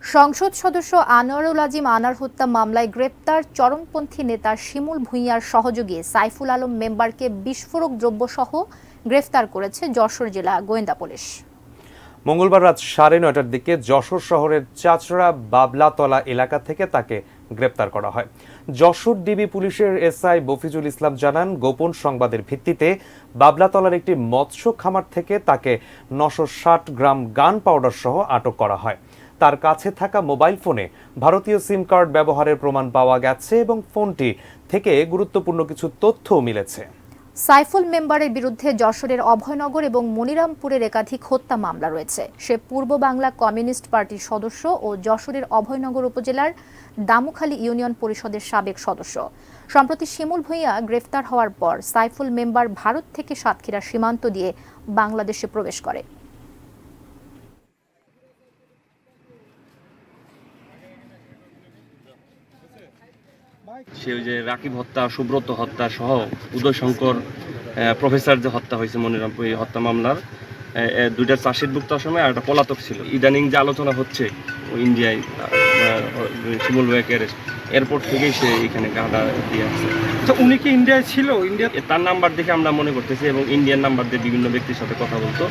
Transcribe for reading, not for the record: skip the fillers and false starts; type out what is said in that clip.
সংসদ সদস্য আনোয়ারুল আজিম আনার হত্যা মামলায় গ্রেপ্তার চরমপন্থী নেতা শিমুল ভূঁইয়ার সহযোগী সাইফুল আলম মেম্বারকে বিস্ফোরক দ্রব্যসহ গ্রেফতার করেছে যশোর জেলা গোয়েন্দা পুলিশ। মঙ্গলবার রাত 9:30টার দিকে যশোর শহরের চাচড়া বাবলাতলা এলাকা থেকে তাকে গ্রেপ্তার করা হয়। যশোর ডিবি পুলিশের এসআই বফিজুল ইসলাম জানান, গোপন সংবাদের ভিত্তিতে বাবলাতলার একটি মৎস্য খামার থেকে তাকে 960 গ্রাম গান পাউডার সহ আটক করা হয়। তার কাছে থাকা মোবাইল ফোনে ভারতীয় সিম কার্ড ব্যবহারের প্রমাণ পাওয়া গেছে এবং ফোনটি থেকে গুরুত্বপূর্ণ কিছু তথ্যও মিলেছে। সাইফুল মেম্বারের বিরুদ্ধে যশোরের অভয়নগর এবং মনিরামপুরের একাধিক হত্যা মামলা রয়েছে। সে পূর্ব বাংলা কমিউনিস্ট পার্টির সদস্য ও যশোরের অভয়নগর উপজেলার দামুখালী ইউনিয়ন পরিষদের সাবেক সদস্য। সম্প্রতি শিমুল ভূঁইয়া গ্রেফতার হওয়ার পর সাইফুল মেম্বার ভারত থেকে সাতক্ষীরা সীমান্ত দিয়ে বাংলাদেশে প্রবেশ করে। সে ওই যে রাকিব হত্যা, সুব্রত হত্যা সহ উদয়শঙ্কর প্রফেসর যে হত্যা হয়েছে মনিরামপুর হত্যা মামলার দুইটা চার্জশিটভুক্ত সময় আর একটা পলাতক ছিল। ইদানিং যে আলোচনা হচ্ছে ইন্ডিয়ায় শিমুল ভূঁইয়াকে এয়ারপোর্ট থেকেই সে এখানে গাঁদা দিয়ে আসছে। আচ্ছা, উনি কি ইন্ডিয়ায় ছিল? তার নাম্বার দেখে আমরা মনে করতেছি এবং ইন্ডিয়ান নাম্বার দিয়ে বিভিন্ন ব্যক্তির সাথে কথা বলতো।